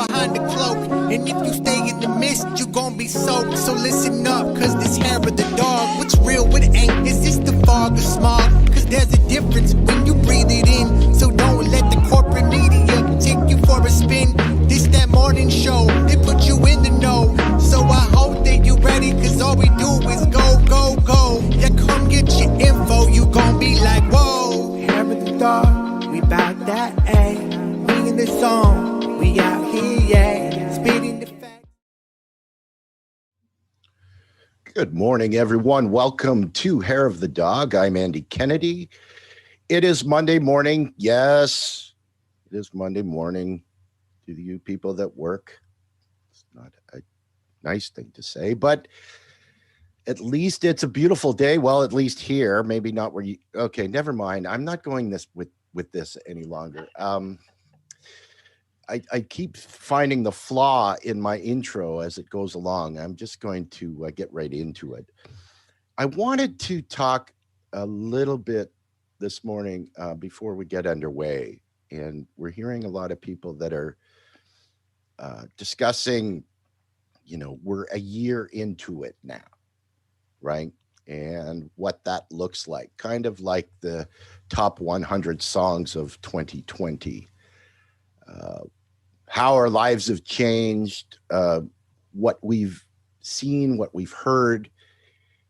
behind the cloak. And if you stay in the mist, you gon' be soaked. So listen up, cause this hair of the dog, what's real, what ain't? Is this the fog or smog? Cause there's a difference when you breathe it in. So don't let the corporate media take you for a spin. This that morning show, they put you in the know. So I hope that you ready, cause all we do is go, go, go. Yeah, come get your info, you gon' be like, whoa. Hair of the dog, we bout that, ayy. We in the zone, we out here, yeah. Spitting the facts. Good morning, everyone. Welcome to Hair of the Dog. I'm Andy Kennedy. It is Monday morning. Yes, it is Monday morning to you people that work. It's not a nice thing to say, but at least it's a beautiful day. Well, at least here, maybe not where you, okay, never mind. I'm not going this with this any longer. I keep finding the flaw in my intro as it goes along. I'm just going to get right into it. I wanted to talk a little bit this morning before we get underway. And we're hearing a lot of people that are discussing, we're a year into it now, right? And what that looks like, kind of like the top 100 songs of 2020. How our lives have changed, what we've seen, what we've heard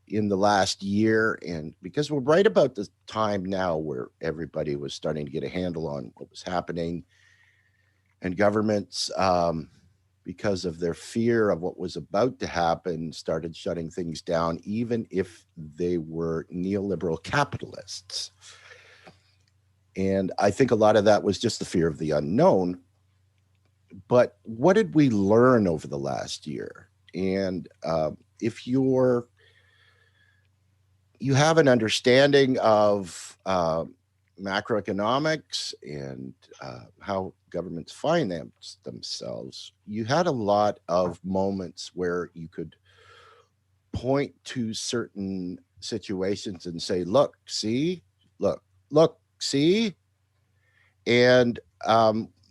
in the last year. And because we're right about the time now where everybody was starting to get a handle on what was happening, and governments, because of their fear of what was about to happen, started shutting things down, even if they were neoliberal capitalists. And I think a lot of that was just the fear of the unknown. But what did we learn over the last year? And if you have an understanding of macroeconomics and how governments finance themselves, you had a lot of moments where you could point to certain situations and say, look, see, look, see. And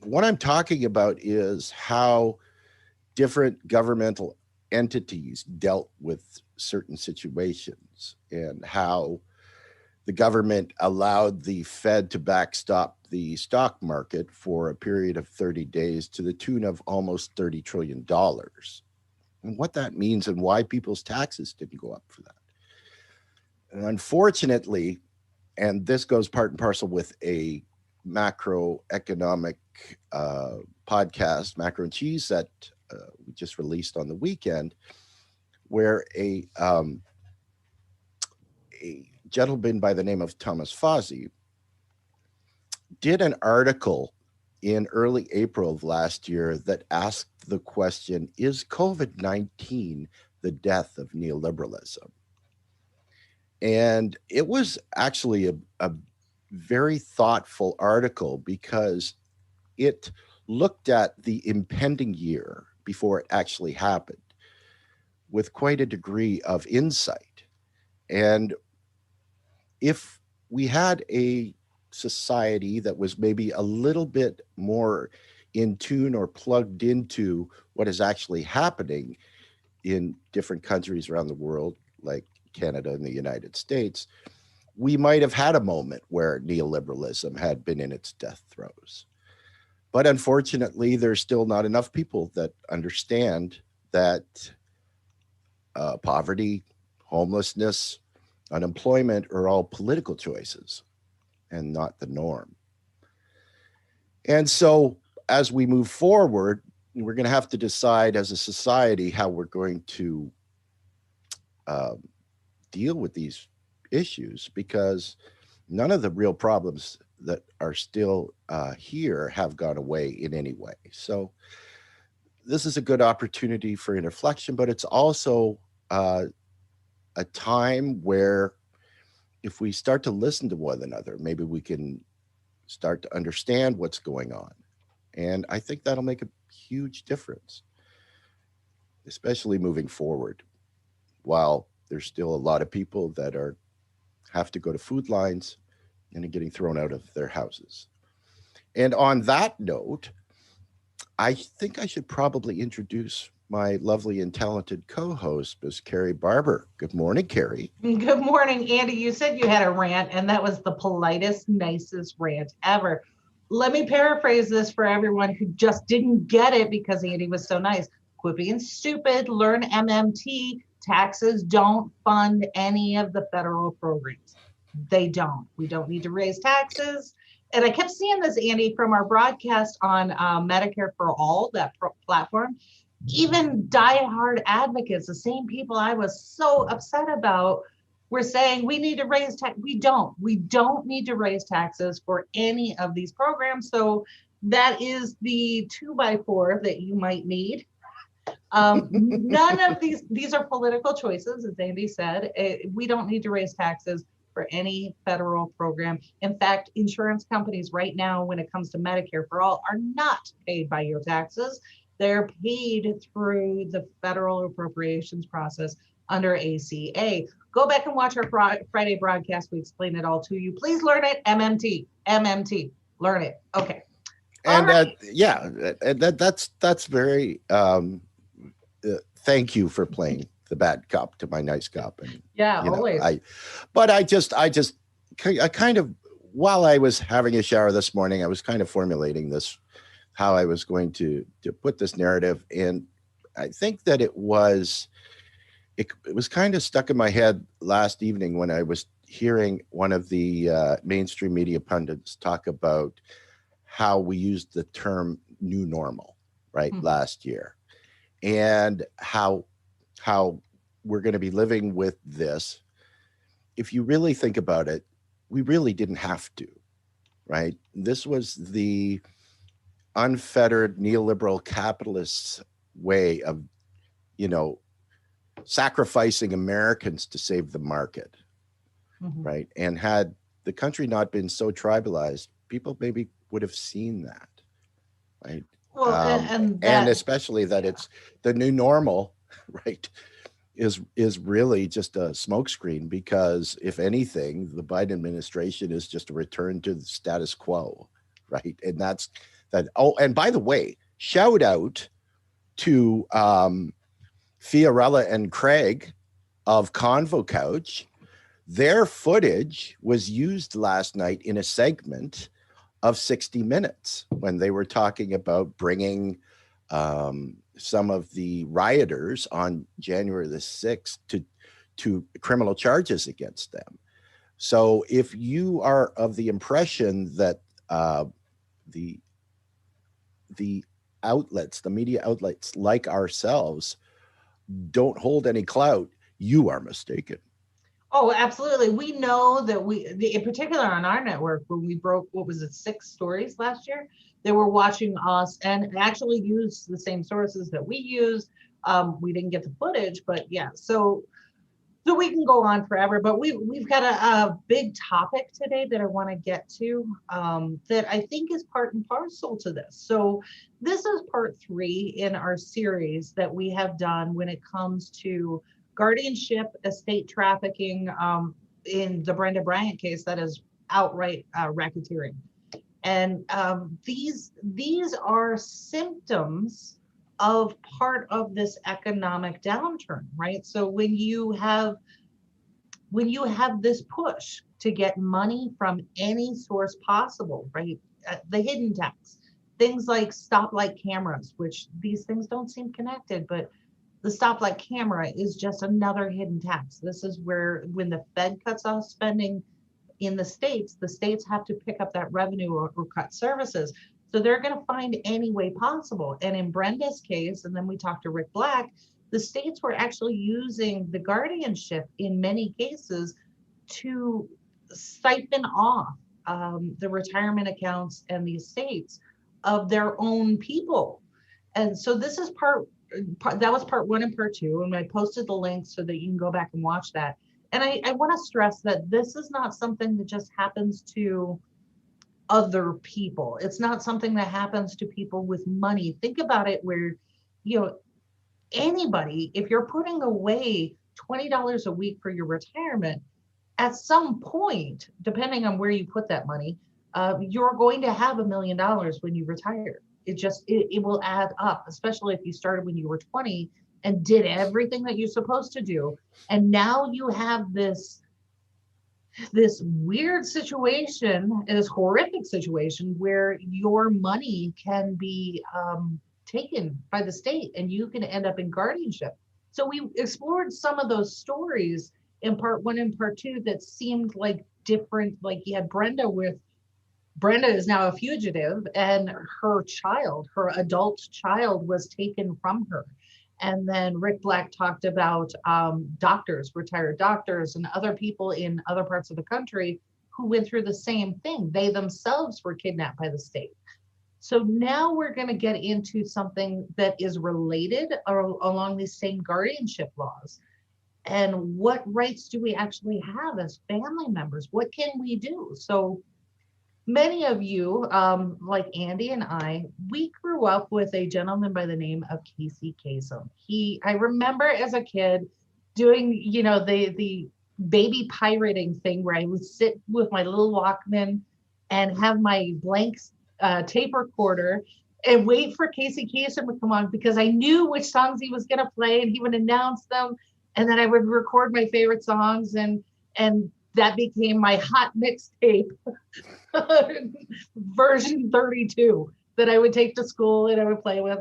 what I'm talking about is how different governmental entities dealt with certain situations and how the government allowed the Fed to backstop the stock market for a period of 30 days to the tune of almost $30 trillion. And what that means and why people's taxes didn't go up for that. And unfortunately, and this goes part and parcel with a macroeconomic podcast, Macro and Cheese, that we just released on the weekend, where a gentleman by the name of Thomas Fauci did an article in early April of last year that asked the question, is COVID-19 the death of neoliberalism? And it was actually a very thoughtful article because it looked at the impending year before it actually happened with quite a degree of insight. And if we had a society that was maybe a little bit more in tune or plugged into what is actually happening in different countries around the world, like Canada and the United States, we might have had a moment where neoliberalism had been in its death throes. But unfortunately, there's still not enough people that understand that poverty, homelessness, unemployment are all political choices and not the norm. And so as we move forward, we're going to have to decide as a society how we're going to deal with these issues, because none of the real problems that are still here have gone away in any way. So this is a good opportunity for inflection, but it's also a time where if we start to listen to one another, maybe we can start to understand what's going on. And I think that'll make a huge difference, especially moving forward. While there's still a lot of people that have to go to food lines and are getting thrown out of their houses. And on that note, I think I should probably introduce my lovely and talented co-host, Miss Kerri Barber. Good morning, Kerri. Good morning, Andy. You said you had a rant, and that was the politest, nicest rant ever. Let me paraphrase this for everyone who just didn't get it because Andy was so nice. Quit being stupid, learn MMT. Taxes don't fund any of the federal programs. They don't. We don't need to raise taxes. And I kept seeing this, Andy, from our broadcast on Medicare for All, that platform. Even diehard advocates, the same people I was so upset about, were saying we need to raise tax. We don't need to raise taxes for any of these programs. So that is the 2x4 that you might need. None of these are political choices, as Andy said. We don't need to raise taxes for any federal program. In fact, insurance companies right now, when it comes to Medicare for All, are not paid by your taxes. They're paid through the federal appropriations process under ACA. Go back and watch our Friday broadcast. We explain it all to you. Please learn it. MMT, learn it. Okay. And yeah, and that's very. Thank you for playing the bad cop to my nice cop, and yeah, always. I kind of, while I was having a shower this morning, I was kind of formulating this, how I was going to put this narrative, and I think that it was kind of stuck in my head last evening when I was hearing one of the mainstream media pundits talk about how we used the term new normal, right, last year, and how we're going to be living with this. If you really think about it, we really didn't have to, right? This was the unfettered neoliberal capitalists' way of, sacrificing Americans to save the market, right? And had the country not been so tribalized, people maybe would have seen that, right? Well, and especially that it's the new normal, right, is really just a smokescreen, because if anything, the Biden administration is just a return to the status quo, right? And that's that. Oh, and by the way, shout out to Fiorella and Craig of Convo Couch. Their footage was used last night in a segment of 60 Minutes when they were talking about bringing some of the rioters on January the 6th to criminal charges against them. So if you are of the impression that the outlets, the media outlets like ourselves, don't hold any clout, you are mistaken. Oh, absolutely. We know that in particular on our network, when we broke, what was it, 6 stories last year, they were watching us and actually used the same sources that we used. We didn't get the footage, but yeah. So we can go on forever, but we've got a big topic today that I want to get to, that I think is part and parcel to this. So this is part 3 in our series that we have done when it comes to guardianship, estate trafficking, in the Brenda Bryant case, that is outright racketeering. And these are symptoms of part of this economic downturn, right? So when you have this push to get money from any source possible, right? The hidden tax, things like stoplight cameras, which these things don't seem connected, but the stoplight camera is just another hidden tax. This is where, when the Fed cuts off spending in the states have to pick up that revenue or cut services. So they're going to find any way possible. And in Brenda's case, and then we talked to Rick Black, the states were actually using the guardianship in many cases to siphon off the retirement accounts and the estates of their own people. And so this is that was part 1 and part 2. And I posted the links so that you can go back and watch that. And I want to stress that this is not something that just happens to other people. It's not something that happens to people with money. Think about it where, anybody, if you're putting away $20 a week for your retirement, at some point, depending on where you put that money, you're going to have $1 million when you retire. It will add up, especially if you started when you were 20 and did everything that you're supposed to do. And now you have this weird situation, this horrific situation where your money can be taken by the state and you can end up in guardianship. So we explored some of those stories in part 1 and part 2 that seemed like different. Like you had Brenda is now a fugitive, and her adult child was taken from her. And then Rick Black talked about doctors, retired doctors, and other people in other parts of the country who went through the same thing. They themselves were kidnapped by the state. So now we're going to get into something that is related along these same guardianship laws. And what rights do we actually have as family members? What can we do? So many of you, like Andy and I, we grew up with a gentleman by the name of Casey Casem. I remember as a kid doing, the baby pirating thing where I would sit with my little Walkman and have my blank tape recorder and wait for Casey Casem to come on because I knew which songs he was going to play and he would announce them. And then I would record my favorite songs and that became my hot mixtape version 32 that I would take to school and I would play with,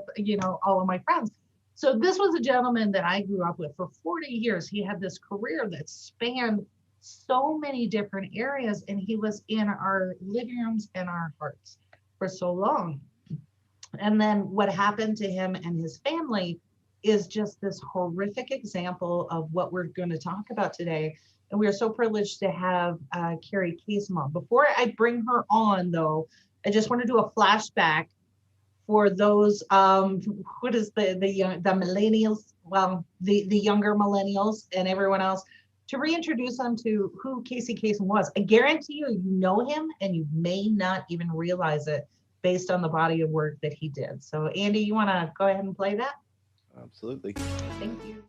all of my friends. So this was a gentleman that I grew up with for 40 years. He had this career that spanned so many different areas, and he was in our living rooms and our hearts for so long. And then what happened to him and his family is just this horrific example of what we're going to talk about today. And we are so privileged to have Kerri Casem on. Before I bring her on, though, I just want to do a flashback for those, what is the millennials, well, the younger millennials and everyone else, to reintroduce them to who Casey Casem was. I guarantee you know him and you may not even realize it based on the body of work that he did. So Andy, you want to go ahead and play that? Absolutely. Thank you.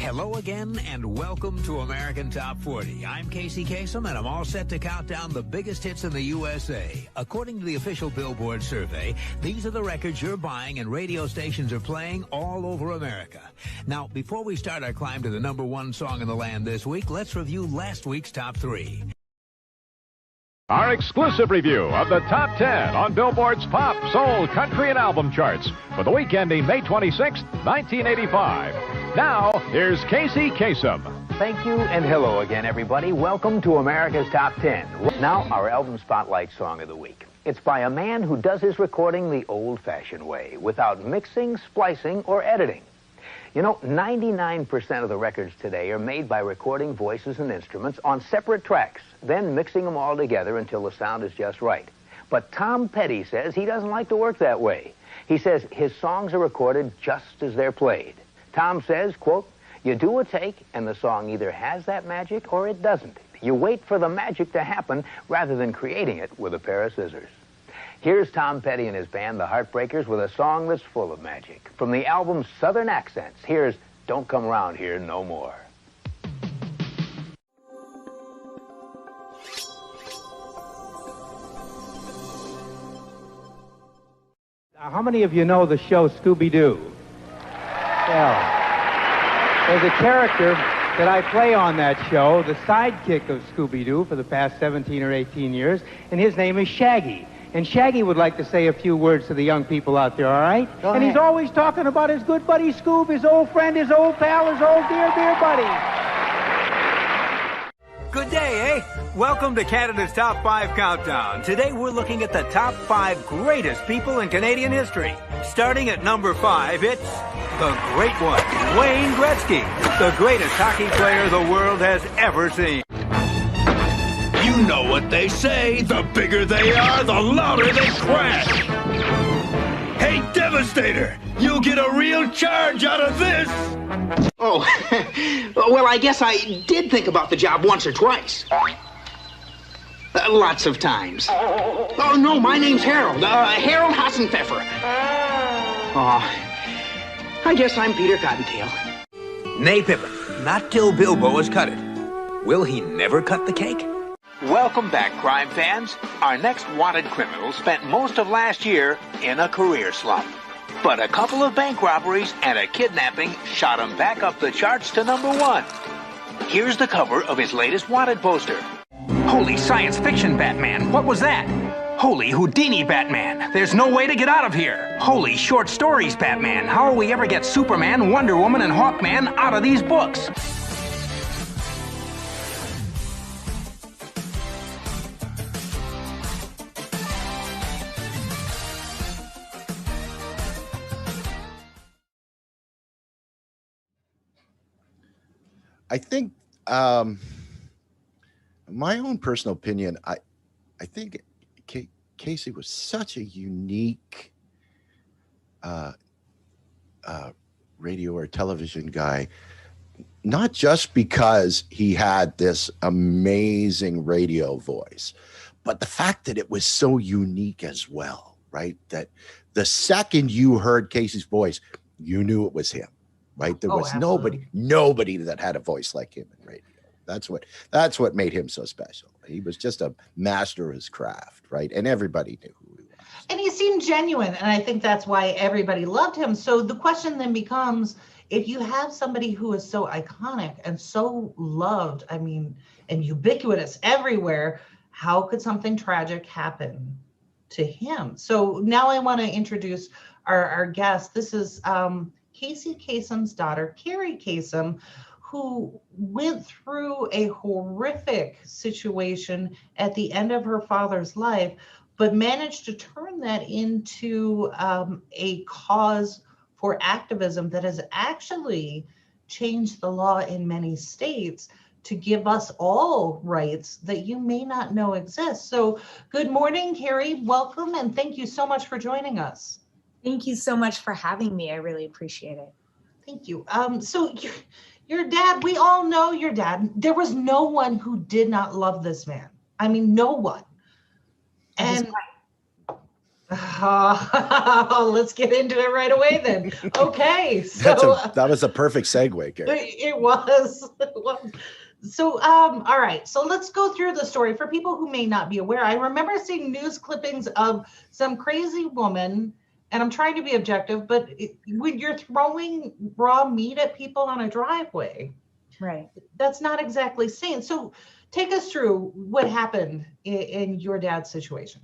Hello again and welcome to American Top 40. I'm Casey Casem and I'm all set to count down the biggest hits in the USA. According to the official Billboard survey, these are the records you're buying and radio stations are playing all over America. Now, before we start our climb to the #1 song in the land this week, let's review last week's top 3. Our exclusive review of the top 10 on Billboard's pop, soul, country, and album charts for the week ending May 26, 1985. Now, here's Casey Casem. Thank you, and hello again, everybody. Welcome to America's Top 10. Now, our album spotlight song of the week. It's by a man who does his recording the old-fashioned way, without mixing, splicing, or editing. 99% of the records today are made by recording voices and instruments on separate tracks, then mixing them all together until the sound is just right. But Tom Petty says he doesn't like to work that way. He says his songs are recorded just as they're played. Tom says, quote, "You do a take, and the song either has that magic or it doesn't. You wait for the magic to happen rather than creating it with a pair of scissors." Here's Tom Petty and his band, the Heartbreakers, with a song that's full of magic. From the album Southern Accents, here's Don't Come Around Here No More. How many of you know the show Scooby-Doo? Well, there's a character that I play on that show, the sidekick of Scooby-Doo for the past 17 or 18 years, and his name is Shaggy. And Shaggy would like to say a few words to the young people out there, all right? Go and ahead. He's always talking about his good buddy Scoob, his old friend, his old pal, his old dear buddy. Good day, eh? Welcome to Canada's Top 5 Countdown. Today we're looking at the top 5 greatest people in Canadian history. Starting at number 5, it's the great one, Wayne Gretzky, the greatest hockey player the world has ever seen. You know what they say, the bigger they are, the louder they crash. Hey, Devastator, you'll get a real charge out of this. Oh, well, I guess I did think about the job once or twice. Lots of times. Oh, no, my name's Harold. Harold Hassenpfeffer. Oh, I guess I'm Peter Cottontail. Nay Pippin, not till Bilbo has cut it. Will he never cut the cake? Welcome back, crime fans. Our next wanted criminal spent most of last year in a career slump. But a couple of bank robberies and a kidnapping shot him back up the charts to #1. Here's the cover of his latest wanted poster. Holy science fiction Batman, what was that? Holy Houdini Batman, there's no way to get out of here. Holy short stories Batman, how will we ever get Superman, Wonder Woman, and Hawkman out of these books? I think, my own personal opinion, I think Casey was such a unique radio or television guy, not just because he had this amazing radio voice, but the fact that it was so unique as well, right? That the second you heard Casey's voice, you knew it was him. Right. There was nobody that had a voice like him in radio. That's what made him so special. He was just a master of his craft. Right. And everybody knew who he was. And he seemed genuine. And I think that's why everybody loved him. So the question then becomes, if you have somebody who is so iconic and so loved, I mean, and ubiquitous everywhere, how could something tragic happen to him? So now I want to introduce our guest. This is Casey Casem's daughter, Kerri Casem, who went through a horrific situation at the end of her father's life, but managed to turn that into a cause for activism that has actually changed the law in many states to give us all rights that you may not know exist. So good morning, Kerri. Welcome, and thank you so much for joining us. Thank you so much for having me. I really appreciate it. Thank you. So your dad, we all know your dad. There was no one who did not love this man. I mean, no one. And let's get into it right away then. Okay. So that was a perfect segue, Kerri. It was. So, all right. So let's go through the story for people who may not be aware. I remember seeing news clippings of some crazy woman, and I'm trying to be objective, but when you're throwing raw meat at people on a driveway, right, that's not exactly sane. So take us through what happened in your dad's situation.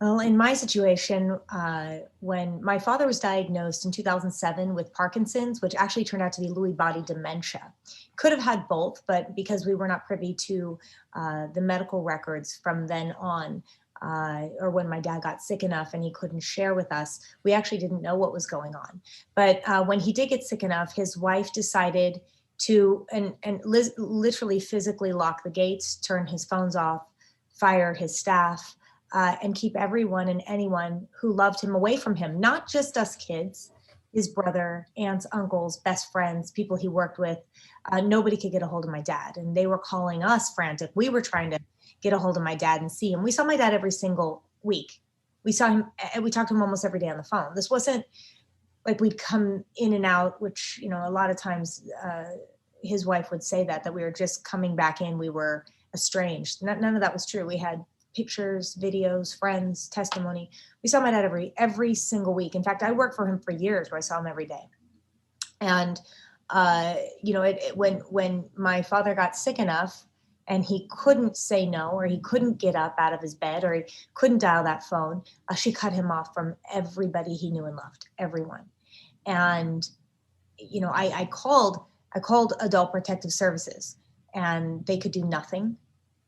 Well, in my situation, when my father was diagnosed in 2007 with Parkinson's, which actually turned out to be Lewy body dementia, could have had both, but because we were not privy to the medical records from then on, or when my dad got sick enough and he couldn't share with us, we actually didn't know what was going on. But when he did get sick enough, his wife decided to, literally physically lock the gates, turn his phones off, fire his staff, and keep everyone and anyone who loved him away from him, not just us kids, his brother, aunts, uncles, best friends, people he worked with. Nobody could get a hold of my dad, and they were calling us frantic. We were trying to get a hold of my dad and see him. We saw my dad every single week. We saw him, we talked to him almost every day on the phone. This wasn't like we'd come in and out, which, you know, a lot of times his wife would say that we were just coming back in, we were estranged. None of that was true. We had pictures, videos, friends, testimony. We saw my dad every single week. In fact, I worked for him for years where I saw him every day. And, you know, when my father got sick enough and he couldn't say no, or he couldn't get up out of his bed, or he couldn't dial that phone, she cut him off from everybody he knew and loved, everyone. And, you know, I called Adult Protective Services and they could do nothing.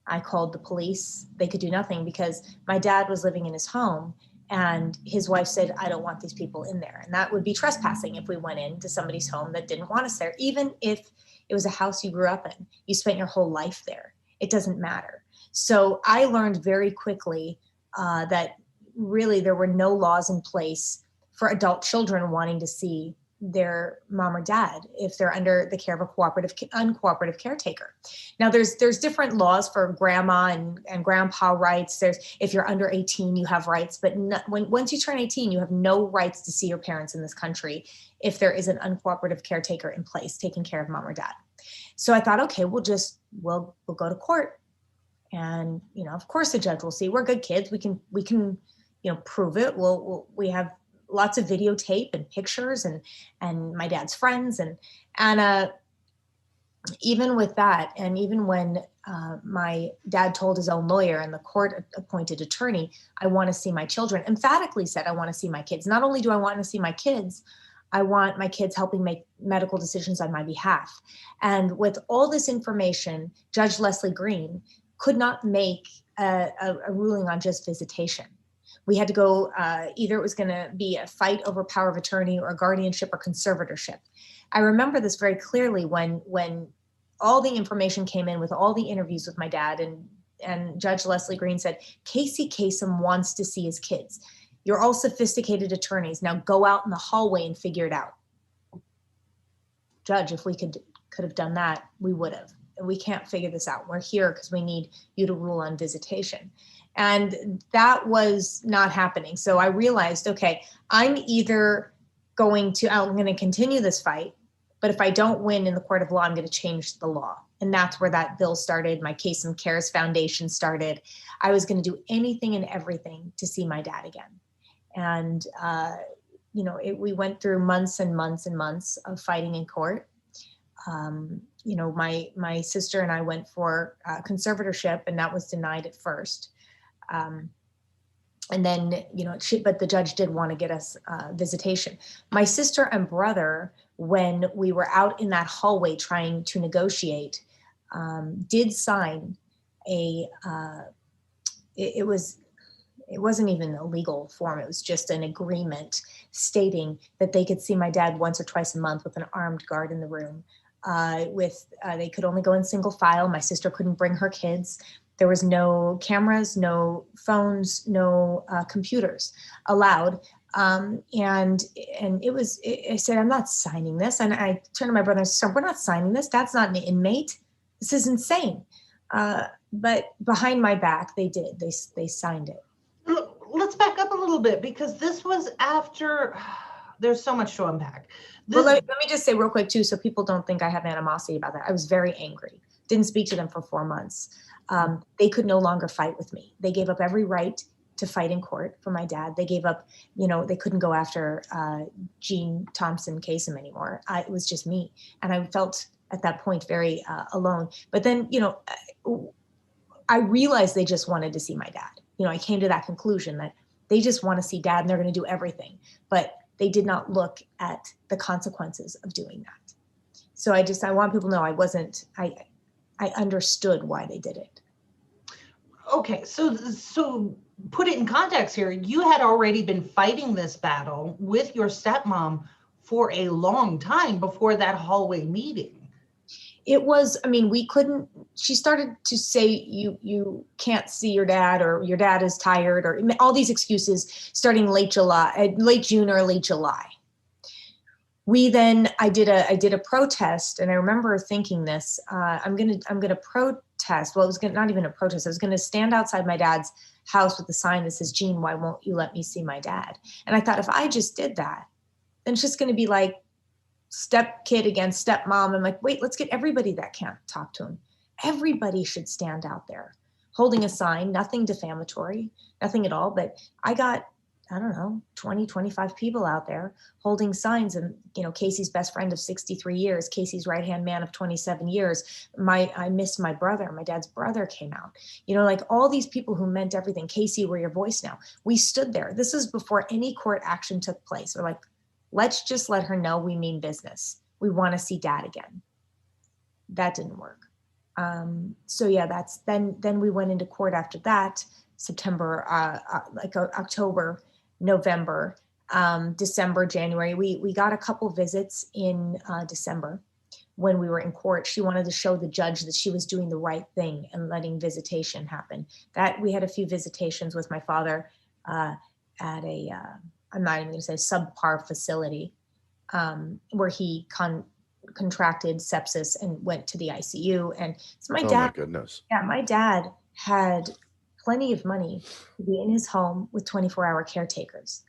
I called the police. They could do nothing because my dad was living in his home and his wife said, I don't want these people in there. And that would be trespassing if we went into somebody's home that didn't want us there. Even if it was a house you grew up in, you spent your whole life there. It doesn't matter. So I learned very quickly that really there were no laws in place for adult children wanting to see their mom or dad if they're under the care of a uncooperative caretaker. Now there's different laws for grandma and grandpa rights. There's, if you're under 18, you have rights, but once you turn 18, you have no rights to see your parents in this country if there is an uncooperative caretaker in place taking care of mom or dad. So I thought, okay, we'll go to court. And, of course the judge will see we're good kids. We can, prove it. We have lots of videotape and pictures and my dad's friends. And even with that, and even when my dad told his own lawyer and the court appointed attorney, I want to see my children, emphatically said, I want to see my kids. Not only do I want to see my kids, I want my kids helping make medical decisions on my behalf. And with all this information, Judge Leslie Green could not make a ruling on just visitation. We had to go, either it was going to be a fight over power of attorney or guardianship or conservatorship. I remember this very clearly when all the information came in with all the interviews with my dad, and Judge Leslie Green said, Casey Casem wants to see his kids. You're all sophisticated attorneys. Now go out in the hallway and figure it out. Judge, if we could have done that, we would have. We can't figure this out. We're here because we need you to rule on visitation. And that was not happening. So I realized, okay, I'm going to continue this fight, but if I don't win in the court of law, I'm going to change the law. And that's where that bill started. My Casem Cares Foundation started. I was going to do anything and everything to see my dad again. And, we went through months and months and months of fighting in court. My sister and I went for conservatorship, and that was denied at first. And then, but the judge did want to get us visitation. My sister and brother, when we were out in that hallway trying to negotiate, did sign it wasn't even a legal form. It was just an agreement stating that they could see my dad once or twice a month with an armed guard in the room. They could only go in single file. My sister couldn't bring her kids. There was no cameras, no phones, no computers allowed. And I said, I'm not signing this. And I turned to my brother and said, we're not signing this. Dad's not an inmate. This is insane. But behind my back, they did. They signed it. Let's back up a little bit, because this was after, there's so much to unpack. Well, let me just say real quick too, so people don't think I have animosity about that. I was very angry. Didn't speak to them for 4 months. They could no longer fight with me. They gave up every right to fight in court for my dad. They gave up, they couldn't go after Jean Thompson Casem anymore. It was just me. And I felt at that point very alone. But then, I realized they just wanted to see my dad. I came to that conclusion that they just want to see dad and they're going to do everything. But they did not look at the consequences of doing that. So I want people to know I understood why they did it. Okay, so put it in context here. You had already been fighting this battle with your stepmom for a long time before that hallway meeting. It was, she started to say, you can't see your dad, or your dad is tired, or all these excuses starting late June, early July. I did a protest, and I remember thinking this, I'm going to protest. Well, it was not even a protest. I was going to stand outside my dad's house with a sign that says, Jean, why won't you let me see my dad? And I thought, if I just did that, then it's just going to be like step kid against stepmom. I'm like, wait, let's get everybody that can't talk to him. Everybody should stand out there holding a sign, nothing defamatory, nothing at all. But I got, 20, 25 people out there holding signs, and, Casey's best friend of 63 years, Casey's right-hand man of 27 years. I missed my brother. My dad's brother came out, like all these people who meant everything. Casey, we're your voice now. We stood there. This is before any court action took place. We're like, let's just let her know we mean business. We want to see dad again. That didn't work. Then we went into court after that, September, October, November, December, January. We got a couple visits in December when we were in court. She wanted to show the judge that she was doing the right thing and letting visitation happen. That we had a few visitations with my father at a, I'm not even going to say subpar facility. where he contracted sepsis and went to the ICU. And so my Oh dad, my goodness. yeah, my dad had plenty of money to be in his home with 24-hour caretakers.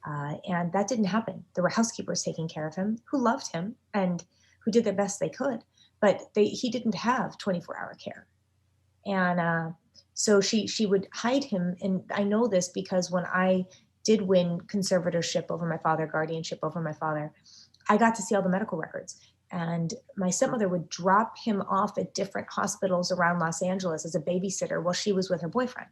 And that didn't happen. There were housekeepers taking care of him who loved him and who did the best they could, but he didn't have 24-hour care. And so she would hide him. And I know this because when I did win conservatorship over my father, guardianship over my father, I got to see all the medical records. And my stepmother would drop him off at different hospitals around Los Angeles as a babysitter while she was with her boyfriend.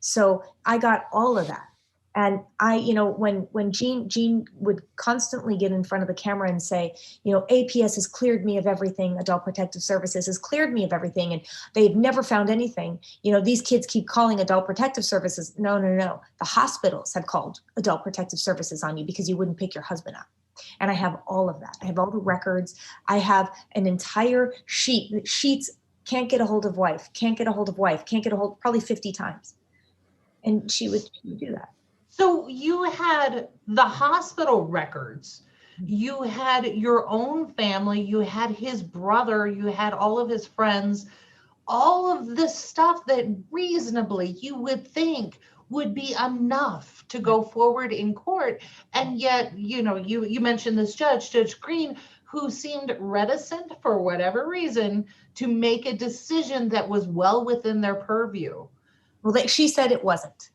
So I got all of that. And I, when Jean would constantly get in front of the camera and say, APS has cleared me of everything, Adult Protective Services has cleared me of everything, and they've never found anything. These kids keep calling Adult Protective Services. No. The hospitals have called Adult Protective Services on you because you wouldn't pick your husband up. And I have all of that. I have all the records. I have an entire sheets, can't get a hold of wife, can't get a hold of wife, can't get a hold, probably 50 times. And she would do that. So you had the hospital records, you had your own family, you had his brother, you had all of his friends, all of this stuff that reasonably you would think would be enough to go forward in court. And yet, you mentioned this Judge Green, who seemed reticent for whatever reason to make a decision that was well within their purview. Well, she said it wasn't.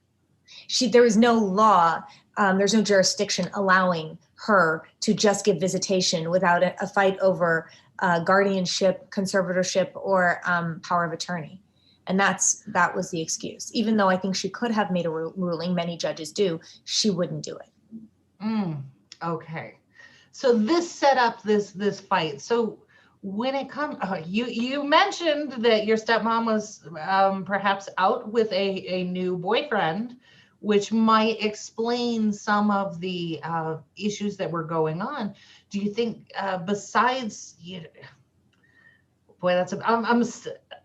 There was no law, there's no jurisdiction allowing her to just give visitation without a fight over guardianship, conservatorship, or power of attorney. And that was the excuse. Even though I think she could have made a ruling, many judges do, she wouldn't do it. Okay. So this set up this fight. So when it comes, you mentioned that your stepmom was perhaps out with a new boyfriend, which might explain some of the issues that were going on. Do you think besides, boy,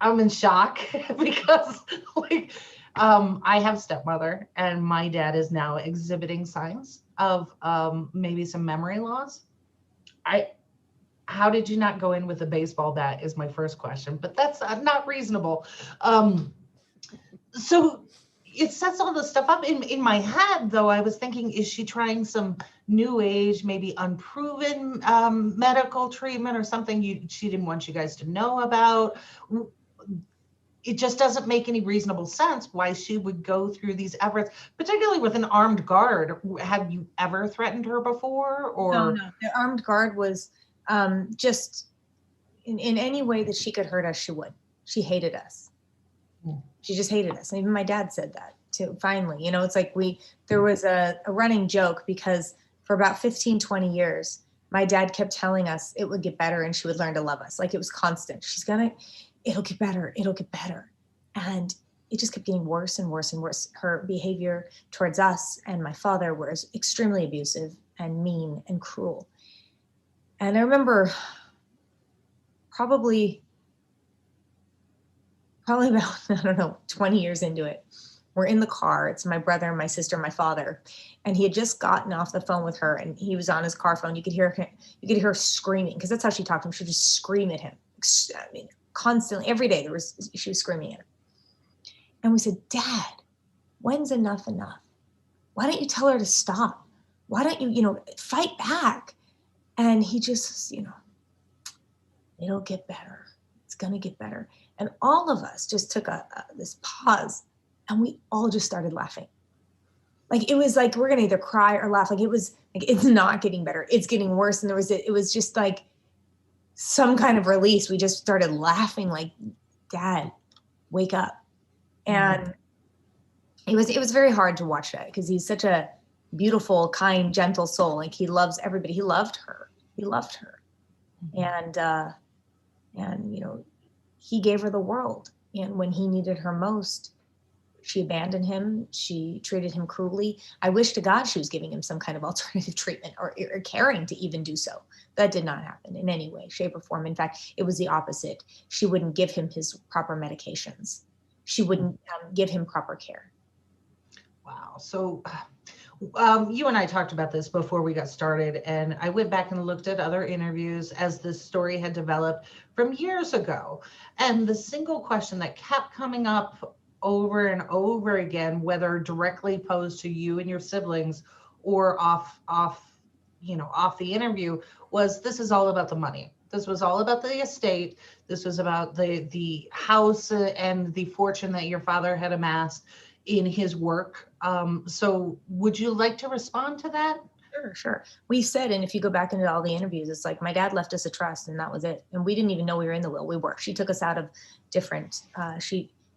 I'm in shock because I have stepmother and my dad is now exhibiting signs of maybe some memory loss. How did you not go in with a baseball bat is my first question, but that's not reasonable. So it sets all this stuff up in my head, though. I was thinking, is she trying some new age, maybe unproven medical treatment or something she didn't want you guys to know about? It just doesn't make any reasonable sense why she would go through these efforts, particularly with an armed guard. Have you ever threatened her before? Or No. The armed guard was just in any way that she could hurt us, she would. She hated us. She just hated us. And even my dad said that too. Finally, it's like there was a running joke because for about 15, 20 years, my dad kept telling us it would get better and she would learn to love us. Like it was constant. It'll get better. It'll get better. And it just kept getting worse and worse and worse. Her behavior towards us and my father was extremely abusive and mean and cruel. And I remember probably about, 20 years into it. We're in the car. It's my brother, my sister, my father. And he had just gotten off the phone with her and he was on his car phone. You could hear her screaming because that's how she talked to him. She would just scream at him. Constantly, every day she was screaming at him. And we said, Dad, when's enough enough? Why don't you tell her to stop? Why don't you, fight back? And he just, it'll get better. It's going to get better. And all of us just took this pause and we all just started laughing. Like, it was like, we're going to either cry or laugh. Like, it was like, it's not getting better. It's getting worse. And it was just like some kind of release. We just started laughing like, Dad, wake up. And it was very hard to watch that because he's such a beautiful, kind, gentle soul. Like, he loves everybody. He loved her. And he gave her the world. And when he needed her most, she abandoned him. She treated him cruelly. I wish to God she was giving him some kind of alternative treatment or caring to even do so. That did not happen in any way, shape, or form. In fact, it was the opposite. She wouldn't give him his proper medications. She wouldn't give him proper care. Wow. So You and I talked about this before we got started, and I went back and looked at other interviews as this story had developed from years ago. And the single question that kept coming up over and over again, whether directly posed to you and your siblings or off the interview, was this is all about the money. This was all about the estate. This was about the house and the fortune that your father had amassed in his work. So would you like to respond to that? Sure. We said, and if you go back into all the interviews, it's like my dad left us a trust and that was it. And we didn't even know we were in the will. We were. She took us out of different,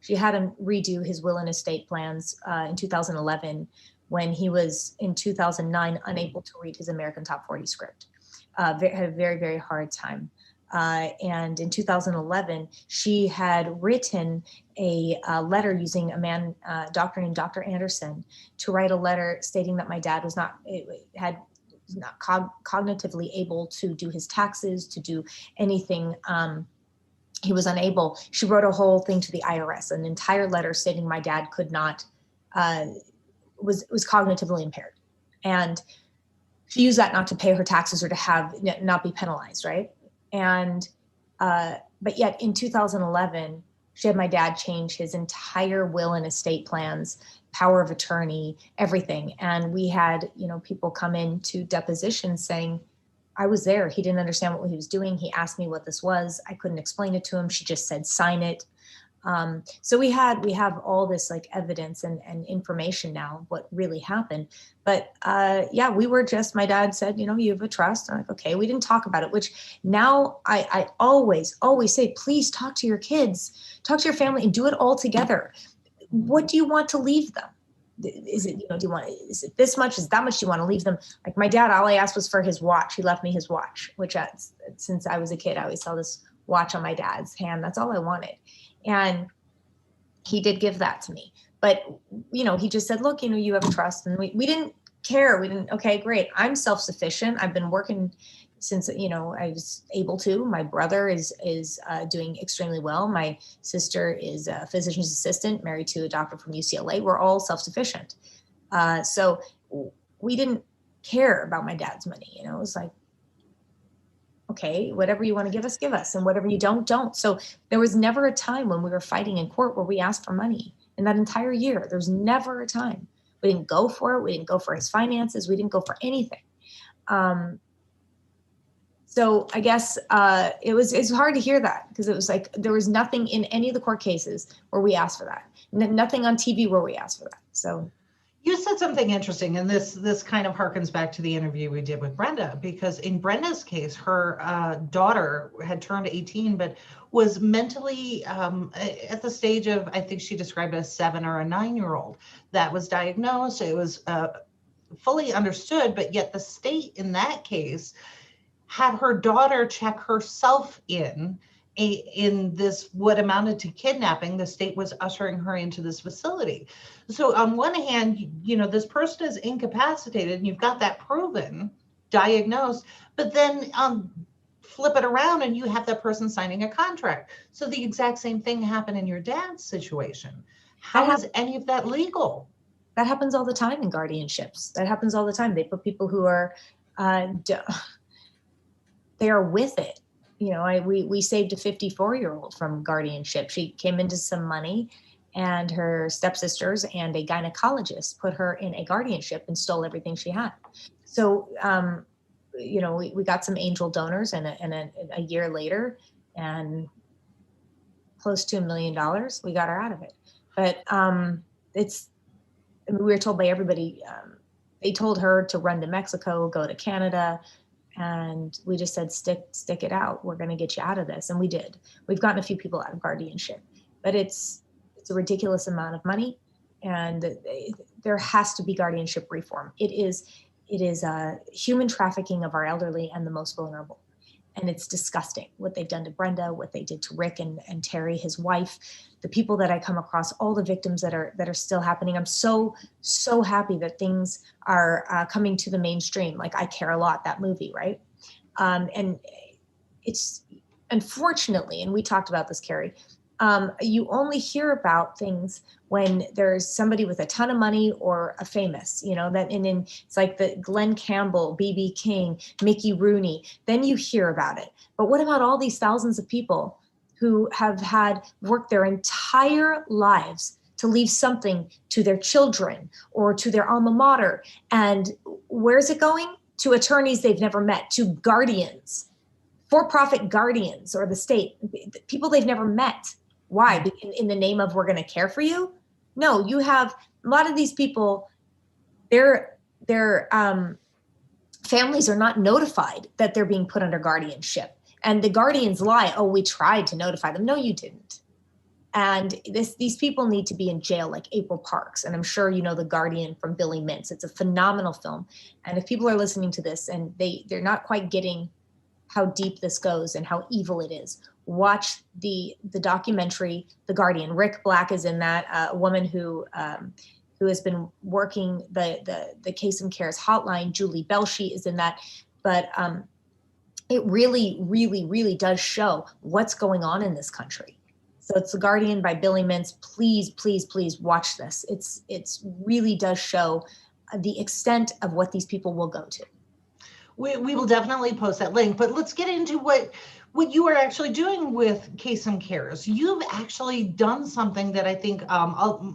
she had him redo his will and estate plans in 2011 when he was in 2009 unable to read his American Top 40 script. Had a very, very hard time. And in 2011, she had written a letter using a man, doctor named Dr. Anderson, to write a letter stating that my dad was not cognitively able to do his taxes, to do anything. He was unable. She wrote a whole thing to the IRS, an entire letter stating my dad could not, was cognitively impaired. And she used that not to pay her taxes or to not be penalized, right? And, but yet in 2011, she had my dad change his entire will and estate plans, power of attorney, everything. And we had, people come into depositions saying, I was there. He didn't understand what he was doing. He asked me what this was. I couldn't explain it to him. She just said, sign it. So we have all this like evidence and information now of what really happened. But we were just, my dad said, you have a trust. I'm like, okay, we didn't talk about it, which now I always say, please talk to your kids, talk to your family and do it all together. What do you want to leave them? Is it, is it this much? Is that much you want to leave them? Like my dad, all I asked was for his watch. He left me his watch, which since I was a kid, I always saw this watch on my dad's hand. That's all I wanted. And he did give that to me. But, he just said, look, you have a trust. And we didn't care. We didn't, okay, great. I'm self-sufficient. I've been working since, I was able to. My brother is doing extremely well. My sister is a physician's assistant, married to a doctor from UCLA. We're all self-sufficient. So we didn't care about my dad's money. It was like, okay, whatever you want to give us, and whatever you don't. So there was never a time when we were fighting in court where we asked for money. In that entire year, there's never a time. We didn't go for it. We didn't go for his finances. We didn't go for anything. So I guess it's hard to hear that because it was like there was nothing in any of the court cases where we asked for that. Nothing on TV where we asked for that. So. You said something interesting, and this kind of harkens back to the interview we did with Brenda, because in Brenda's case, her daughter had turned 18, but was mentally at the stage of, I think she described it as 7 or a 9-year-old that was diagnosed. It was fully understood, but yet the state in that case had her daughter check herself in this what amounted to kidnapping. The state was ushering her into this facility. So on one hand, this person is incapacitated and you've got that proven, diagnosed, but then flip it around and you have that person signing a contract. So the exact same thing happened in your dad's situation. How is any of that legal? That happens all the time in guardianships. That happens all the time. They put people who are, they are with it. We saved a 54-year-old from guardianship. She came into some money and her stepsisters and a gynecologist put her in a guardianship and stole everything she had. So, we got some angel donors and a year later and close to $1 million, we got her out of it. But we were told by everybody, they told her to run to Mexico, go to Canada. And we just said, stick it out. We're going to get you out of this. And we did. We've gotten a few people out of guardianship, but it's a ridiculous amount of money. And there has to be guardianship reform. It is human trafficking of our elderly and the most vulnerable. And it's disgusting what they've done to Brenda, what they did to Rick and Terry, his wife, the people that I come across, all the victims that are still happening. I'm so happy that things are coming to the mainstream. Like I Care a Lot, that movie, right? And it's unfortunately, and we talked about this, Kerri, You only hear about things when there's somebody with a ton of money or a famous, and then it's like the Glenn Campbell, BB King, Mickey Rooney, then you hear about it. But what about all these thousands of people who have had worked their entire lives to leave something to their children or to their alma mater? And where's it going? To attorneys they've never met, to guardians, for-profit guardians, or the state, people they've never met. Why? In the name of, we're going to care for you? No, you have a lot of these people, their families are not notified that they're being put under guardianship. And the guardians lie, oh, we tried to notify them. No, you didn't. And these people need to be in jail, like April Parks. And I'm sure you know The Guardian from Billy Mintz. It's a phenomenal film. And if people are listening to this and they're not quite getting how deep this goes and how evil it is, watch the documentary, The Guardian. Rick Black is in that, a woman who has been working the Casem Cares hotline. Julie Belshi is in that. But it really, really, really does show what's going on in this country. So it's The Guardian by Billy Mintz. Please, please, please watch this. It's really does show the extent of what these people will go to. We will definitely post that link, but let's get into what you are actually doing with Casem Cares. You've actually done something that I think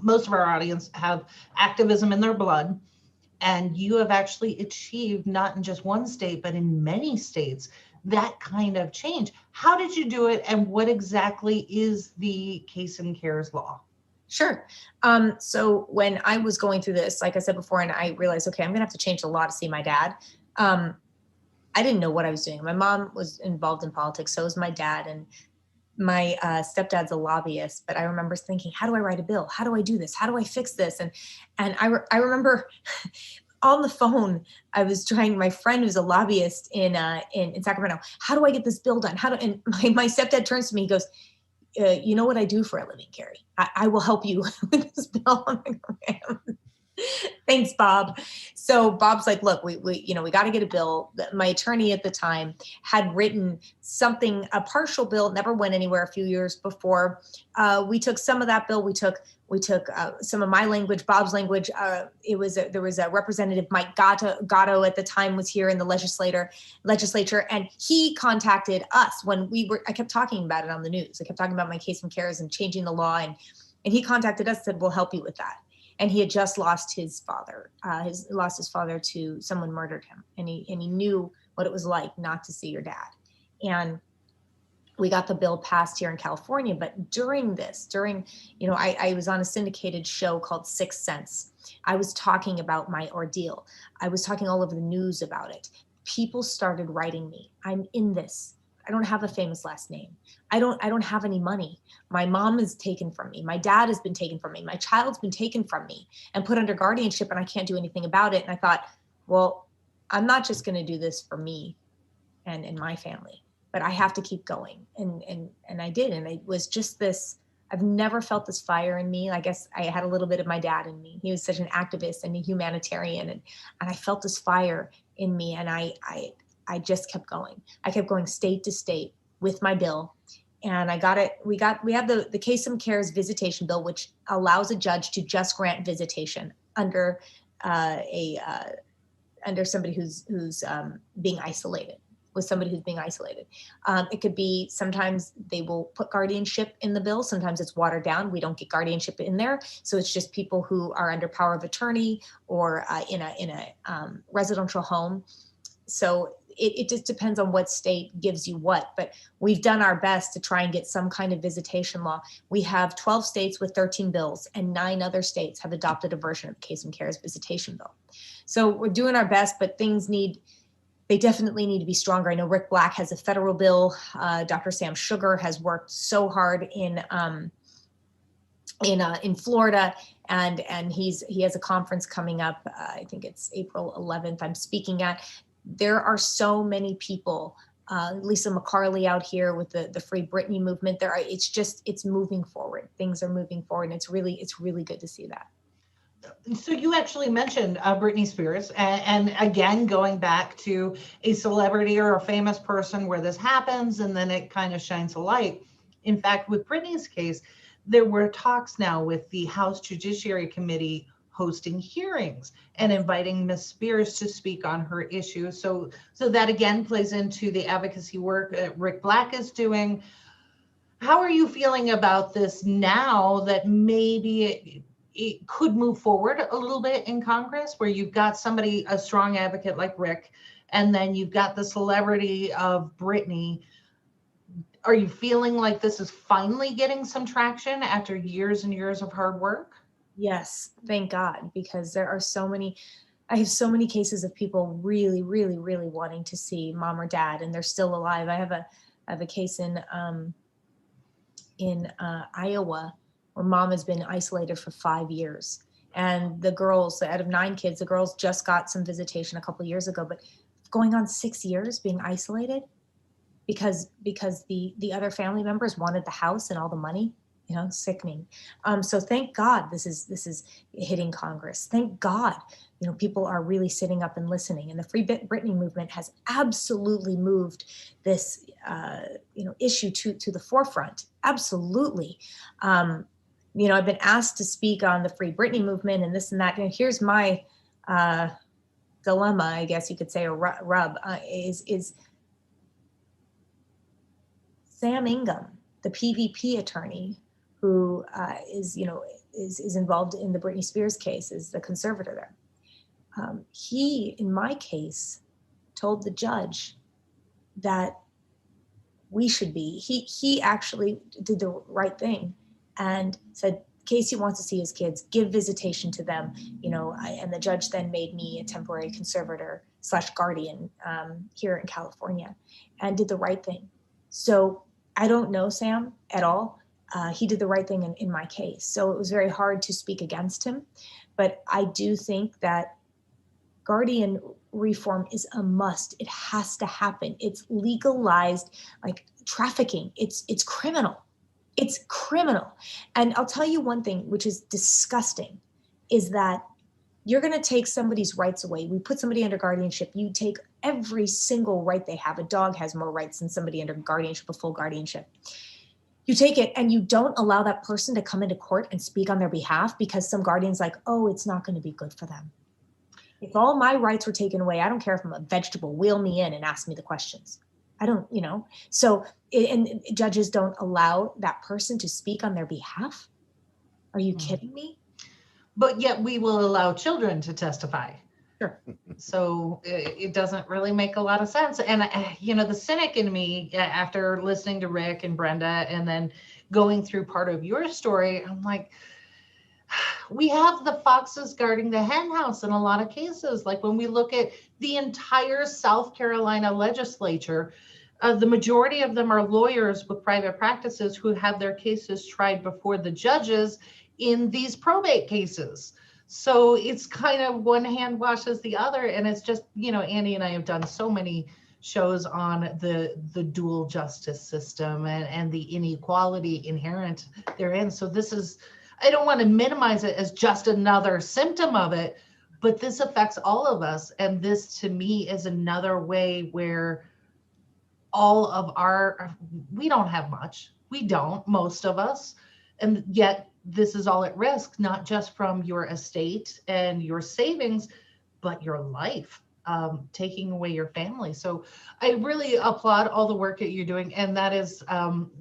most of our audience have activism in their blood, and you have actually achieved, not in just one state, but in many states, that kind of change. How did you do it, and what exactly is the Casem Cares law? Sure. So when I was going through this, like I said before, and I realized, okay, I'm going to have to change the law to see my dad. I didn't know what I was doing. My mom was involved in politics. So was my dad. And my stepdad's a lobbyist. But I remember thinking, how do I write a bill? How do I do this? How do I fix this? And I remember on the phone, I was trying, my friend who's a lobbyist in Sacramento, how do I get this bill done? And my stepdad turns to me, he goes, you know what I do for a living, Kerri? I will help you with this bill. I'm like, okay. Thanks, Bob. So Bob's like, look, we got to get a bill. My attorney at the time had written something, a partial bill, never went anywhere a few years before. We took some of that bill. We took some of my language, Bob's language. There was a representative, Mike Gatto at the time was here in the legislature, and he contacted us when I kept talking about it on the news. I kept talking about my Casem Cares and changing the law, and he contacted us, said, we'll help you with that. And he had just lost his father. Lost his father to someone murdered him, and he knew what it was like not to see your dad. And we got the bill passed here in California. But during I was on a syndicated show called Sixth Sense. I was talking about my ordeal. I was talking all over the news about it. People started writing me. I'm in this. I don't have a famous last name. I don't have any money. My mom is taken from me. My dad has been taken from me. My child's been taken from me and put under guardianship, and I can't do anything about it. And I thought, well, I'm not just going to do this for me and my family, but I have to keep going. And I did. And it was just this, I've never felt this fire in me. I guess I had a little bit of my dad in me. He was such an activist and a humanitarian. And I felt this fire in me. And I just kept going. I kept going state to state with my bill, and I got it. We have the Casem Cares visitation bill, which allows a judge to just grant visitation under under somebody who's being isolated, with somebody who's being isolated. It could be, sometimes they will put guardianship in the bill. Sometimes it's watered down. We don't get guardianship in there. So it's just people who are under power of attorney or in a residential home. So it just depends on what state gives you what, but we've done our best to try and get some kind of visitation law. We have 12 states with 13 bills, and 9 other states have adopted a version of the Casem Cares visitation bill. So we're doing our best, but they definitely need to be stronger. I know Rick Black has a federal bill. Dr. Sam Sugar has worked so hard in Florida, and he has a conference coming up. I think it's April 11th. I'm speaking at. There are so many people, Lisa McCarley out here with the Free Britney movement. It's moving forward. Things are moving forward, and it's really good to see that. So you actually mentioned Britney Spears, and again, going back to a celebrity or a famous person where this happens, and then it kind of shines a light. In fact, with Brittany's case, there were talks now with the House Judiciary Committee hosting hearings and inviting Ms. Spears to speak on her issue. So that again plays into the advocacy work that Rick Black is doing. How are you feeling about this now that maybe it could move forward a little bit in Congress, where you've got somebody, a strong advocate like Rick, and then you've got the celebrity of Brittany? Are you feeling like this is finally getting some traction after years and years of hard work? Yes, thank God, because there are so many, I have so many cases of people really, really, really wanting to see mom or dad, and they're still alive. I have a case in Iowa where mom has been isolated for 5 years. And the girls, out of 9 kids, the girls just got some visitation a couple of years ago, but going on 6 years being isolated because the other family members wanted the house and all the money, sickening. So thank God this is hitting Congress. Thank God, people are really sitting up and listening. And the Free Britney movement has absolutely moved this, issue to the forefront. Absolutely. I've been asked to speak on the Free Britney movement and this and that. And here's my dilemma, I guess you could say, or rub, is Sam Ingham, the PVP attorney who is involved in the Britney Spears case, is the conservator there. He, in my case, told the judge that we should be, he actually did the right thing and said, Casey wants to see his kids, give visitation to them, and the judge then made me a temporary conservator / guardian here in California, and did the right thing. So I don't know Sam at all. He did the right thing in my case. So it was very hard to speak against him. But I do think that guardian reform is a must. It has to happen. It's legalized, like trafficking. It's criminal. It's criminal. And I'll tell you one thing, which is disgusting, is that you're going to take somebody's rights away. We put somebody under guardianship. You take every single right they have. A dog has more rights than somebody under guardianship, a full guardianship. You take it and you don't allow that person to come into court and speak on their behalf because some guardian's like, oh, it's not going to be good for them. If all my rights were taken away, I don't care if I'm a vegetable, wheel me in and ask me the questions. I don't, So, and judges don't allow that person to speak on their behalf. Are you kidding me? But yet we will allow children to testify. Sure. So it doesn't really make a lot of sense. And, the cynic in me, after listening to Rick and Brenda and then going through part of your story, I'm like, we have the foxes guarding the hen house in a lot of cases. Like when we look at the entire South Carolina legislature, the majority of them are lawyers with private practices who have their cases tried before the judges in these probate cases. So it's kind of one hand washes the other. And it's just, Andy and I have done so many shows on the dual justice system and the inequality inherent therein. So this is, I don't want to minimize it as just another symptom of it, but this affects all of us. And this to me is another way where all of we don't have much. We don't, most of us. And yet this is all at risk, not just from your estate and your savings, but your life, taking away your family. So I really applaud all the work that you're doing. And that is,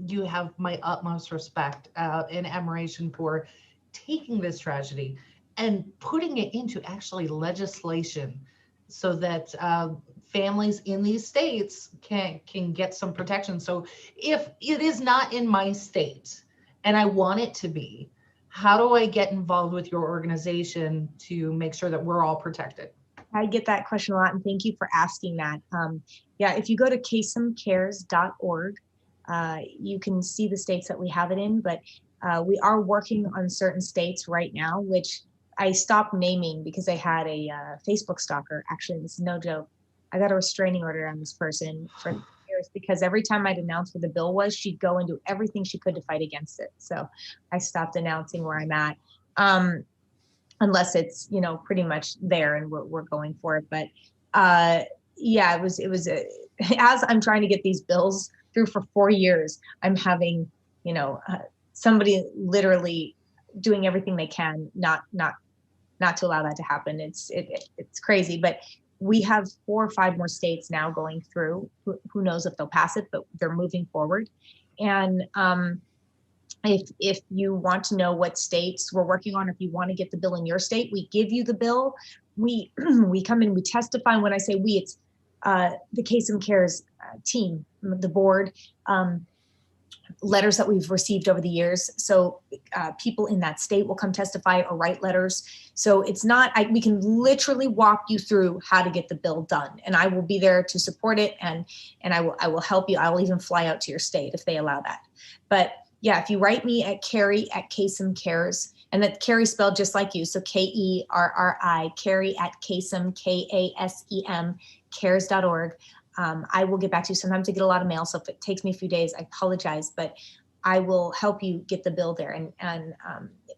you have my utmost respect and admiration for taking this tragedy and putting it into actually legislation so that families in these states can get some protection. So if it is not in my state and I want it to be, how do I get involved with your organization to make sure that we're all protected? I get that question a lot, and thank you for asking that. If you go to casemcares.org, you can see the states that we have it in, but we are working on certain states right now, which I stopped naming because I had a Facebook stalker. Actually, this is no joke. I got a restraining order on this person for years because every time I'd announce what the bill was, she'd go and do everything she could to fight against it. So I stopped announcing where I'm at, unless it's, pretty much there and we're going for it. But it was as I'm trying to get these bills through for 4 years, I'm having somebody literally doing everything they can not to allow that to happen. It's crazy, but we have 4 or 5 more states now going through. Who knows if they'll pass it, but they're moving forward. And if you want to know what states we're working on, if you want to get the bill in your state, we give you the bill. We come in, we testify. And when I say we, it's the Casem Cares team, the board, letters that we've received over the years. So people in that state will come testify or write letters. So it's not, we can literally walk you through how to get the bill done. And I will be there to support it. And I will help you. I will even fly out to your state if they allow that. But yeah, if you write me at Kerri at Casem Cares, and that Kerri spelled just like you. So Kerri, Kerri at Casem, Kasem, cares.org. I will get back to you. Sometimes I get a lot of mail, so if it takes me a few days, I apologize, but I will help you get the bill there. And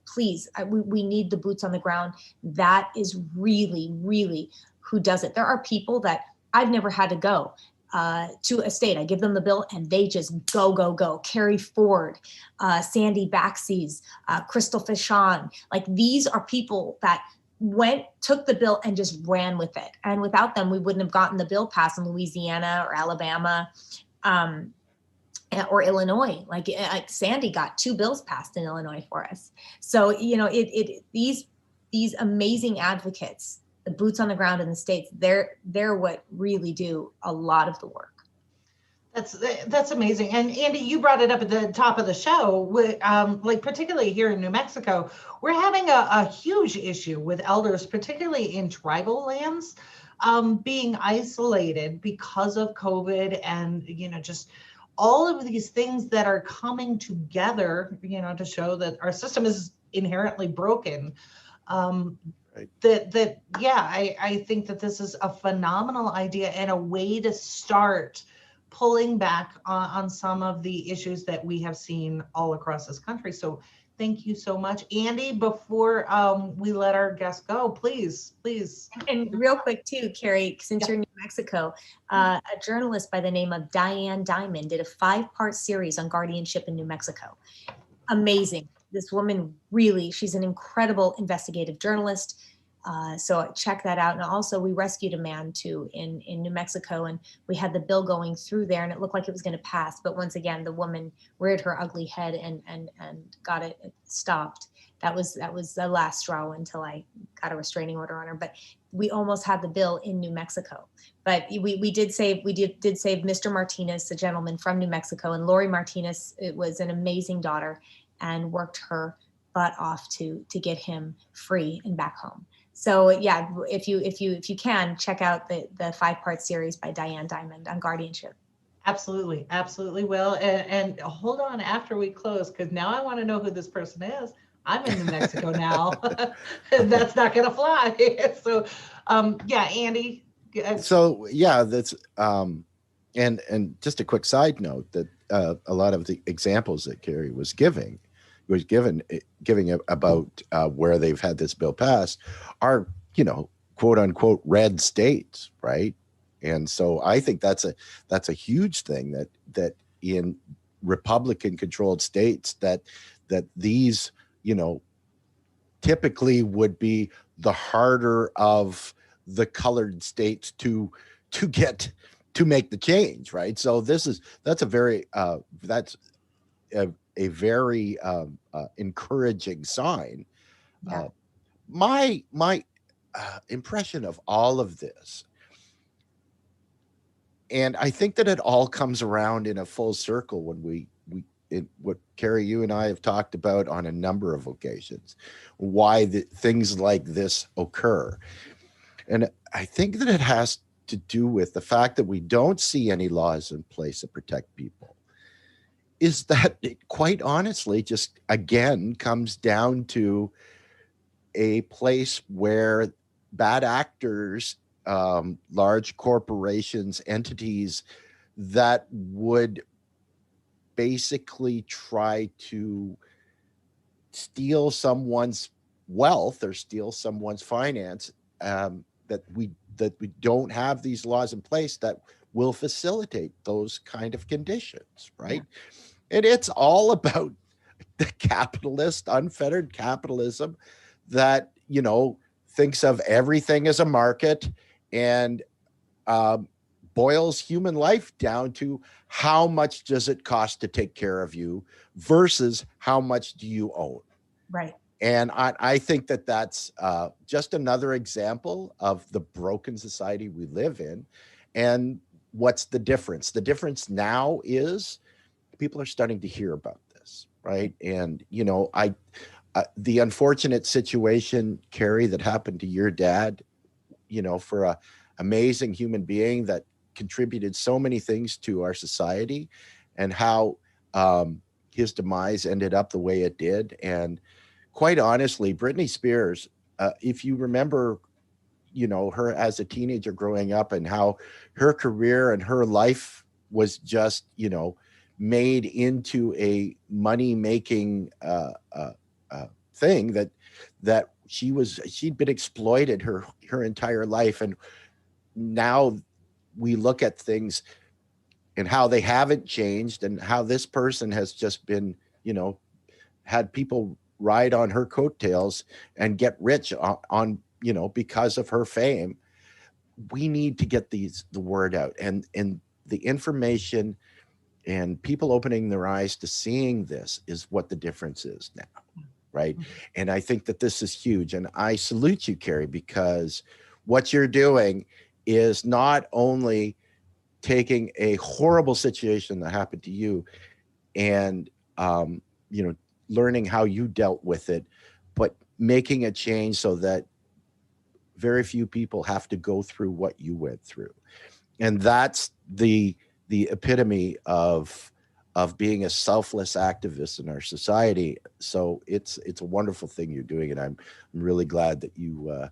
please, we need the boots on the ground. That is really, really who does it. There are people that I've never had to go to a state. I give them the bill and they just go. Carrie Ford, Sandy Baxeys, Crystal Fishon. Like, these are people that took the bill and just ran with it. And without them, we wouldn't have gotten the bill passed in Louisiana or Alabama or Illinois. Like Sandy got 2 bills passed in Illinois for us. So, these amazing advocates, the boots on the ground in the states, they're what really do a lot of the work. That's amazing. And Andy, you brought it up at the top of the show, with, like particularly here in New Mexico, we're having a huge issue with elders, particularly in tribal lands, being isolated because of COVID and, just all of these things that are coming together, to show that our system is inherently broken. I think that this is a phenomenal idea and a way to start pulling back on some of the issues that we have seen all across this country. So thank you so much. Andy, before we let our guests go, please. And real quick too, Kerri, since you're in New Mexico, a journalist by the name of Diane Diamond did a 5-part series on guardianship in New Mexico. Amazing. This woman really, she's an incredible investigative journalist. So check that out. And also we rescued a man too in New Mexico, and we had the bill going through there and it looked like it was going to pass. But once again, the woman reared her ugly head and got it stopped. That was the last straw until I got a restraining order on her. But we almost had the bill in New Mexico. But we did save Mr. Martinez, the gentleman from New Mexico, and Lori Martinez. It was an amazing daughter and worked her butt off to get him free and back home. So yeah, if you can, check out the 5-part series by Diane Diamond on guardianship. Absolutely will. And hold on after we close, because now I want to know who this person is. I'm in New Mexico now. That's not going to fly. So Andy. So yeah, that's and just a quick side note that a lot of the examples that Kerri was giving about where they've had this bill passed are, quote unquote red states, right? And so I think that's a huge thing that in Republican controlled states that these, typically would be the harder of the colored states to make the change, right? So that's a very encouraging sign. Yeah. My impression of all of this, and I think that it all comes around in a full circle when what Kerri, you and I have talked about on a number of occasions, why things like this occur. And I think that it has to do with the fact that we don't see any laws in place that protect people. Is that it, quite honestly, just again comes down to a place where bad actors, large corporations, entities that would basically try to steal someone's wealth or steal someone's finance, that we don't have these laws in place that will facilitate those kind of conditions, right? And it's all about the capitalist, unfettered capitalism that, thinks of everything as a market and boils human life down to how much does it cost to take care of you versus how much do you own. Right. And I think that that's just another example of the broken society we live in. And what's the difference? The difference now is people are starting to hear about this, right? And, the unfortunate situation, Kerri, that happened to your dad, for a amazing human being that contributed so many things to our society, and how his demise ended up the way it did. And quite honestly, Britney Spears, if you remember, her as a teenager growing up and how her career and her life was just, made into a money-making thing that she'd been exploited her entire life. And now we look at things and how they haven't changed, and how this person has just been, had people ride on her coattails and get rich on because of her fame. We need to get the word out, and the information and people opening their eyes to seeing this is what the difference is now, right? Mm-hmm. And I think that this is huge, and I salute you, Kerri, because what you're doing is not only taking a horrible situation that happened to you and learning how you dealt with it, but making a change so that very few people have to go through what you went through. And that's the epitome of being a selfless activist in our society. So it's a wonderful thing you're doing, and I'm really glad that you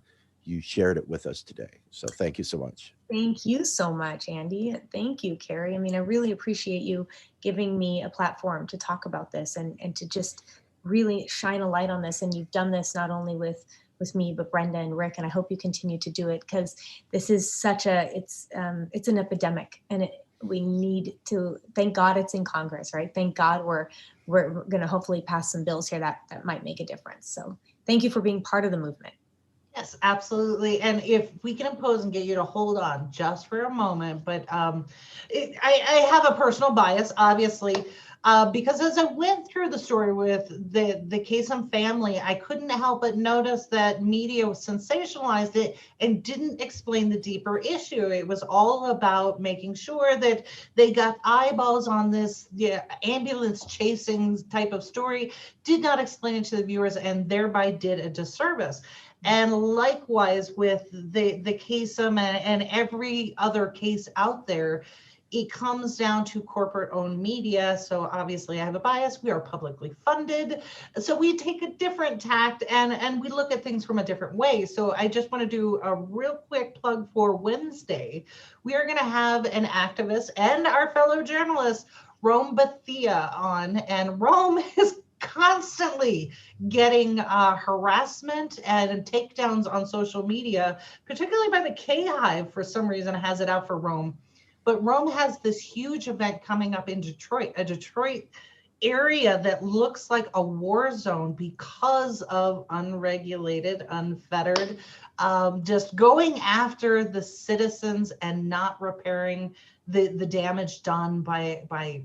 shared it with us today. So thank you so much. Thank you so much, Andy. Thank you, Kerri. I mean, I really appreciate you giving me a platform to talk about this and to just really shine a light on this. And you've done this not only with me, but Brenda and Rick, and I hope you continue to do it, because this is it's an epidemic, and we need to, thank God it's in Congress, right? Thank God we're going to hopefully pass some bills here that might make a difference. So thank you for being part of the movement. Yes, absolutely. And if we can impose and get you to hold on just for a moment, but I have a personal bias, obviously, because as I went through the story with the Casem family, I couldn't help but notice that media sensationalized it and didn't explain the deeper issue. It was all about making sure that they got eyeballs on this ambulance chasing type of story, did not explain it to the viewers, and thereby did a disservice. And likewise with the Casem and every other case out there, it comes down to corporate-owned media. So obviously I have a bias. We are publicly funded. So we take a different tact and we look at things from a different way. So I just want to do a real quick plug for Wednesday. We are going to have an activist and our fellow journalist, Rome Bethia, on. And Rome is constantly getting harassment and takedowns on social media, particularly by the K-Hive. For some reason has it out for Rome. But Rome has this huge event coming up in Detroit, a Detroit area that looks like a war zone because of unregulated, unfettered, just going after the citizens and not repairing the damage done by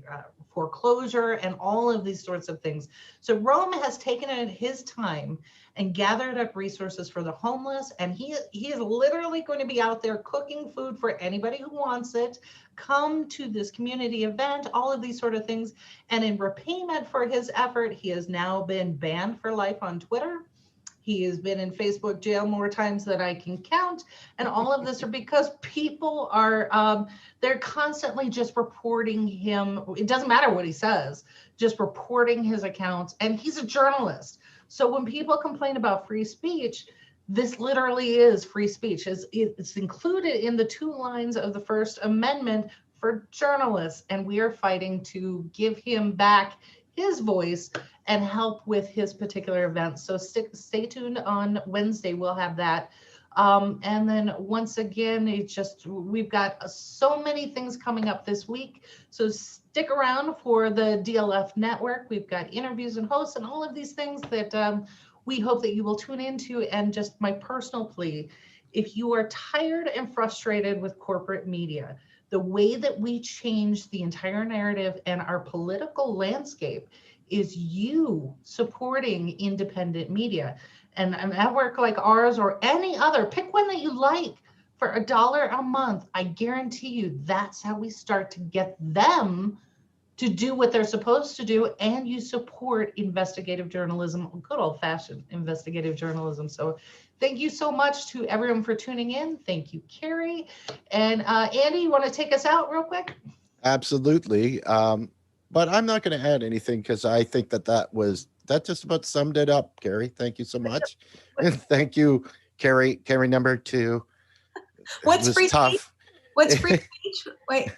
foreclosure and all of these sorts of things. So Rome has taken it his time and gathered up resources for the homeless. And he is literally going to be out there cooking food for anybody who wants it. Come to this community event, all of these sort of things. And in repayment for his effort, he has now been banned for life on Twitter. He has been in Facebook jail more times than I can count. And all of this are because people are, they're constantly just reporting him. It doesn't matter what he says, just reporting his accounts. And he's a journalist. So when people complain about free speech, this literally is free speech. It's included in the 2 lines of the First Amendment for journalists. And we are fighting to give him back his voice and help with his particular event. So stay tuned on Wednesday. We'll have that. And then once again, we've got so many things coming up this week. So stick around for the DLF network. We've got interviews and hosts and all of these things that we hope that you will tune into. And just my personal plea, if you are tired and frustrated with corporate media, the way that we change the entire narrative and our political landscape is you supporting independent media. And a network like ours or any other, pick one that you like for $1 a month. I guarantee you that's how we start to get them to do what they're supposed to do, and you support investigative journalism, good old-fashioned investigative journalism. So thank you so much to everyone for tuning in. Thank you, Kerri. And Andy, you want to take us out real quick? Absolutely. But I'm not going to add anything because I think that just about summed it up, Kerri. Thank you so much. And thank you, Kerri number 2. What's free speech? What's free speech? Wait.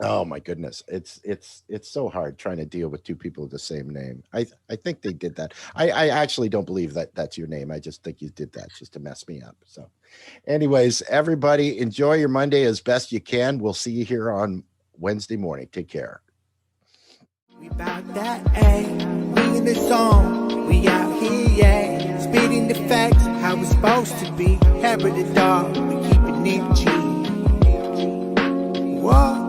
Oh my goodness. It's so hard trying to deal with 2 people with the same name. I think they did that. I actually don't believe that that's your name. I just think you did that just to mess me up. So anyways, everybody enjoy your Monday as best you can. We'll see you here on Wednesday morning. Take care. We bout that, ayy. We in the zone. We out here, yeah. Speeding the facts, how it's supposed to be. Hair of the dog, we keeping it G. Whoa.